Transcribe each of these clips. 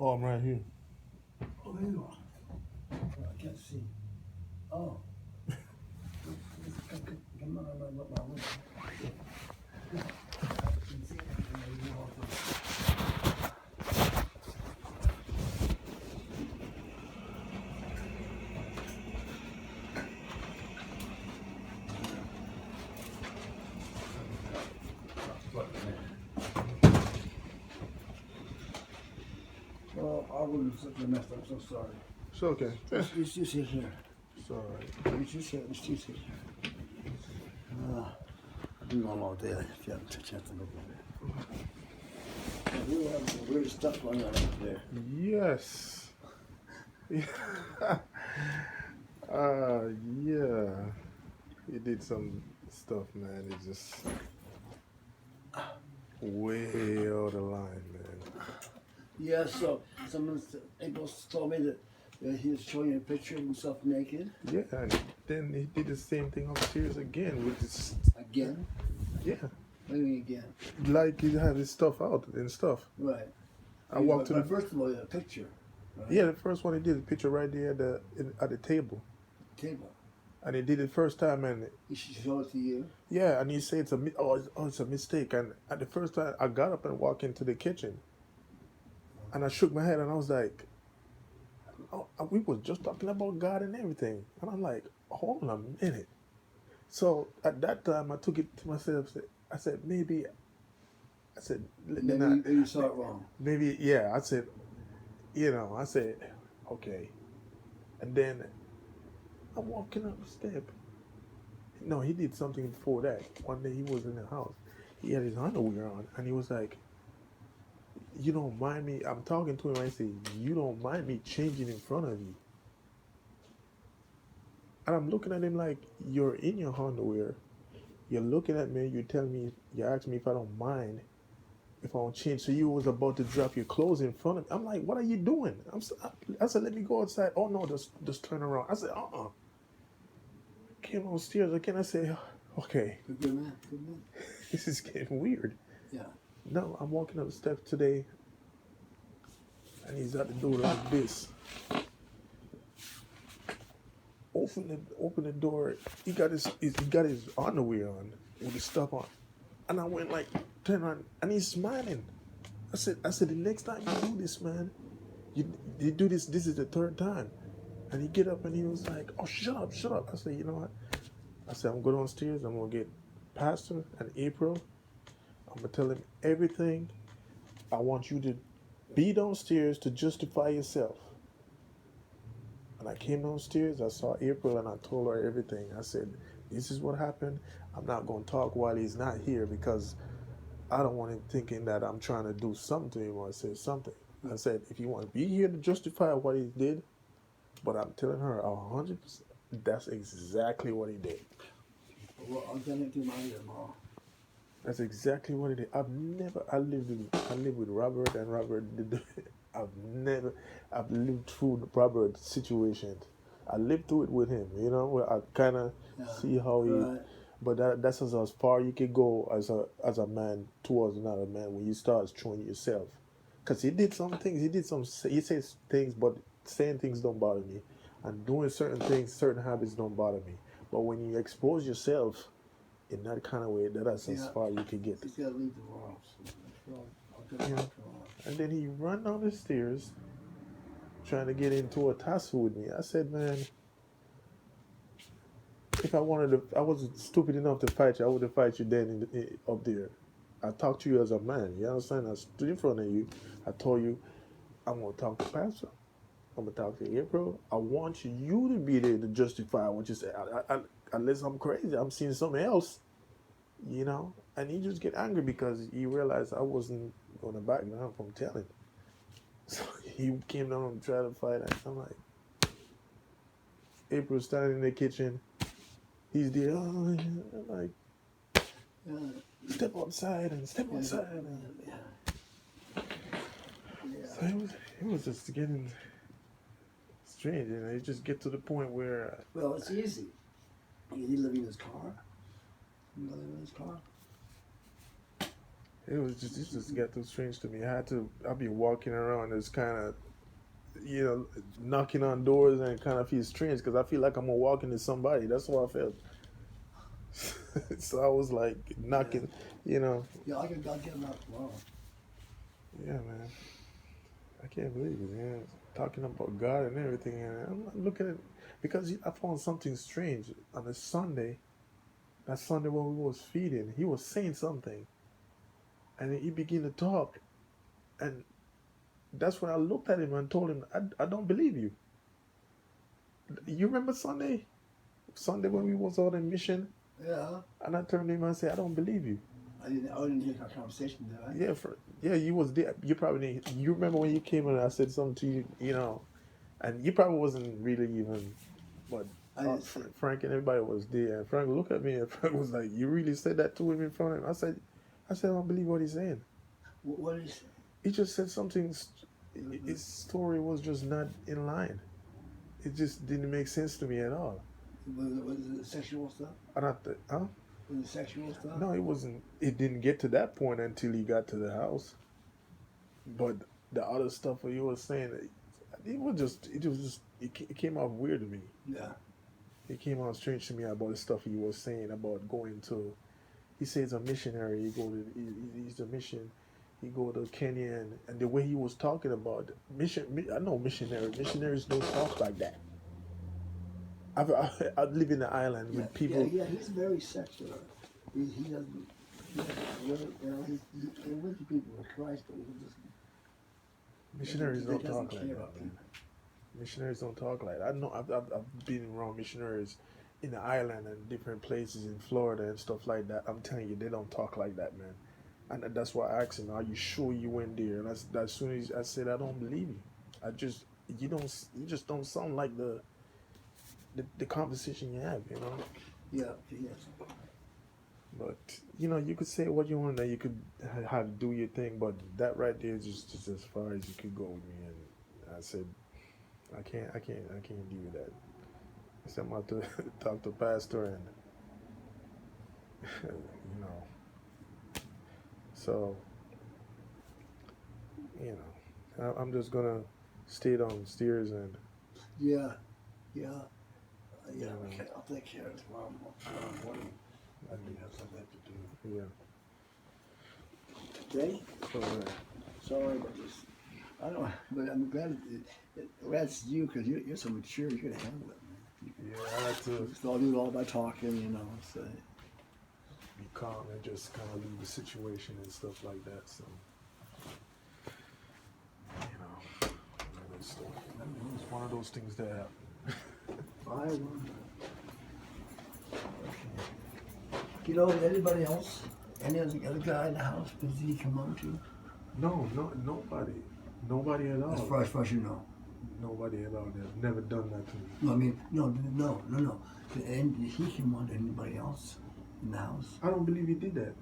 Oh, I'm right here. Oh, there you are. I can't see. Oh. Come on, my window. I can see everything you walk through. Well, I was such a mess. I'm so sorry. It's okay. You sit here. It's all right. You sit here. I've been gone all day. If you haven't had a chance to look at it. We have some weird stuff going on up there. Yes. uh, yeah. He did some stuff, man. It's just way out of line, man. Yeah, so someone April told me that he was showing a picture of himself naked. Yeah, and then he did the same thing upstairs again with this. Again? Yeah. What do you mean again? Like he had his stuff out and stuff. Right. I walked to the first of all, a picture. Right? Yeah, the first one he did the picture right there at the table. Table. And he did it first time, and he should show it to you. Yeah, and he said it's a mistake. And at the first time, I got up and walked into the kitchen, and I shook my head, and I was like, oh, we was just talking about God and everything, and I'm like, hold on a minute. So at that time, I took it to myself. I said maybe. I said maybe you saw it wrong. Maybe yeah. I said, I said, okay, and then I'm walking up the step. No, he did something before that. One day he was in the house. He had his underwear on, and he was like, you don't mind me? I'm talking to him. I say, you don't mind me changing in front of you? And I'm looking at him like, you're in your underwear. You're looking at me. You tell me, you ask me if I don't mind if I don't change. So you was about to drop your clothes in front of me. I'm like, what are you doing? I said, let me go outside. Oh no, just turn around. I said, Came downstairs again. I said, okay. Good man. This is getting weird. Yeah. No, I'm walking up the steps today, and he's at the door like this. Open the door. He got his underwear on with his stuff on, and I went like turn on, and he's smiling. I said the next time you do this, man, you do this. This is the third time. And he get up and he was like, oh, shut up. I said, you know what? I said, I'm going downstairs. I'm going to get Pastor and April. I'm going to tell him everything. I want you to be downstairs to justify yourself. And I came downstairs. I saw April and I told her everything. I said, this is what happened. I'm not going to talk while he's not here because I don't want him thinking that I'm trying to do something to him or say something. I said, if you want to be here to justify what he did, but I'm telling her 100%, that's exactly what he did. Well, I'm gonna do my ear tomorrow. That's exactly what he did. I lived with Robert, and Robert did. I've lived through Robert's situations. I lived through it with him. Where I kind of see how he. Right. But that's as far you can go as a man towards another man when you start showing yourself. Because he did some things. He says things, but saying things don't bother me, and doing certain things, certain habits don't bother me. But when you expose yourself in that kind of way, that's as far you can get. He's got to leave the world. And then he run down the stairs, trying to get into a tussle with me. I said, man, if I wasn't stupid enough to fight you, I would have fight you then up there. I talked to you as a man. You understand? I stood in front of you. I told you, I'm gonna talk to Pastor. I'm gonna talk to April. I want you to be there to justify what you say. Unless I'm crazy, I'm seeing something else, And he just get angry because he realized I wasn't gonna back down from telling. So he came down and tried to fight. And I'm like, April standing in the kitchen. He's there. I'm like, step outside. So it was just getting strange, it just get to the point where. Well, it's easy. Is he living in his car? You live in his car? It just got too strange to me. I'd be walking around, it's kind of, knocking on doors, and kind of feel strange because I feel like I'm gonna walk into somebody. That's what I felt. So I was like Yeah. knocking, you know. Yeah, I get that. Wow. Yeah, man. I can't believe it, man. Talking about God and everything, and I'm looking at, because I found something strange on a Sunday. That Sunday when we was feeding, he was saying something, and he began to talk, and that's when I looked at him and told him, I don't believe you. You remember Sunday? Sunday when we was on a mission, Yeah. and I turned to him and said, I don't believe you. I didn't hear that conversation, did I? Yeah, you was there. You probably didn't. You remember when you came and I said something to you, and you probably wasn't really even, but I didn't see it. Frank and everybody was there. And Frank looked at me, and Frank was like, "You really said that to him in front of him?" I said, I don't believe what he's saying. What did he say? He just said something. His story was just not in line. It just didn't make sense to me at all. Was it sexual stuff? And I thought, huh? Was it sexual stuff? No, it wasn't. It didn't get to that point until he got to the house. But the other stuff that you were saying, it came out weird to me. Yeah. It came out strange to me about the stuff he was saying about going to. He says a missionary. He's a mission. He go to Kenya, and the way he was talking about mission. I know missionary. Missionaries don't talk like that. I live in the island Yeah, with people. yeah, he's very secular. He doesn't, really, he with the people of Christ, but he just Missionaries he don't doesn't talk like care that, about man. people. Missionaries don't talk like that. I know. I've been around missionaries in the island and different places in Florida and stuff like that. I'm telling you, they don't talk like that, man. And that's why I asked him, "Are you sure you went there?" And as soon as I said, "I don't believe you," I just you just don't sound like the conversation you have, you know. Yeah, yes. But you could say what you want, and you could have do your thing. But that right there is just as far as you could go with me. And I said, I can't deal with that. I said, I'm about to talk to pastor, and you know, so I'm just gonna stay downstairs and Yeah, yeah, yeah. you Okay, I'll take care of it tomorrow morning. I think that's what I have to do. yeah. Okay? So Sorry about this. I don't, but I'm glad that's you because you're so mature. You can handle it, man. yeah, I had to So I'll do it all by talking, So be calm and just kind of leave the situation and stuff like that. So it's one of those things that happen. I wonder. Anybody else? Any other guy in the house? Did he come on to? No, nobody at all. As far as you know. Nobody at all. They've never done that to me. No, I mean, no. And did he come on to anybody else in the house? I don't believe he did that.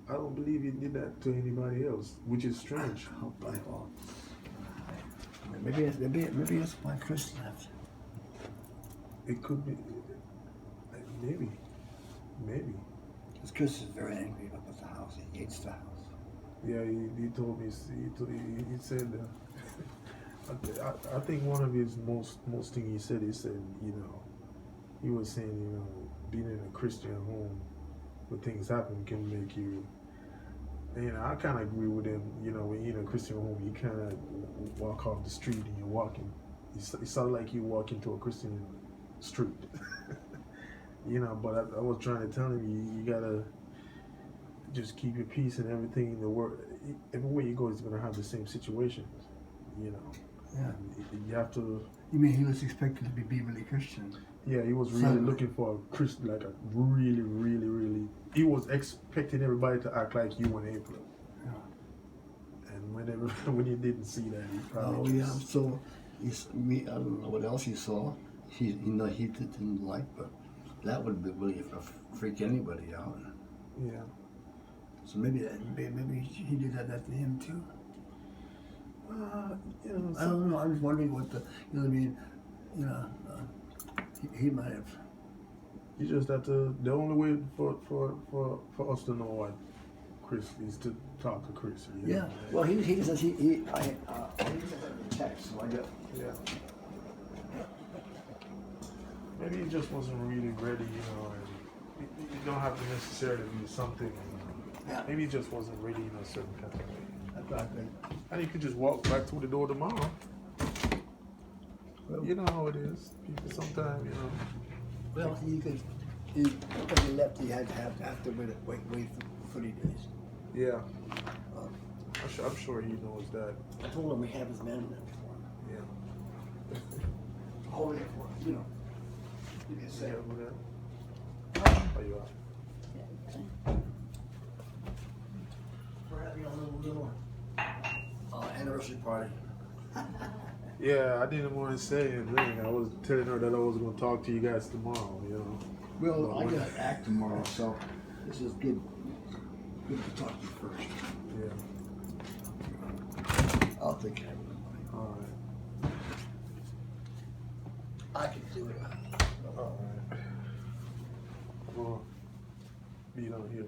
I don't believe he did that to anybody else, which is strange. Oh, by all. Maybe that's why Chris left. It could be, maybe. Because Chris is very angry about the house. He hates the house. Yeah, he told me. He said. I think one of his most thing he said. He said, he was saying, being in a Christian home, when things happen, can make you. I kind of agree with him. When you're in a Christian home, you kind of walk off the street and you're walking. It sounds like you walk into a Christian street. But I was trying to tell him, you gotta just keep your peace, and everything in the world. Everywhere you go is gonna have the same situations. Yeah. You have to. You mean he was expected to be really Christian? Yeah, he was really looking for a Christian, like a really, really, really. He was expecting everybody to act like you in April. Yeah. And when he didn't see that, he probably. Oh yeah. So, I don't know what else he saw. He didn't like, but that would really freak anybody out. Yeah. So maybe he did that to him too. I don't know. I was wondering what he might have. You just have to. The only way for us to know what Chris is to talk to Chris. Yeah. Well, he says he sent a text, so I got. Yeah. Maybe he just wasn't really ready, and you don't have to necessarily do something. Yeah. Maybe he just wasn't ready in a certain kind of way. I thought that. And you could just walk back through the door tomorrow. Well, You know how it is. People sometimes, well, because he left, he had to have to wait for 40 days. Yeah. Uh, I'm sure he knows that. I told him we have his man for him. Yeah. Hold it for him, Give me a Yeah, second. with that. Are you out? We're having a little anniversary party. Yeah, I didn't want to say anything. I was telling her that I was going to talk to you guys tomorrow, Well, I got to act tomorrow, so this is good. Good to talk to you first. Yeah. I'll take care of it. All right. I can do it. All right. I'm going to be down here.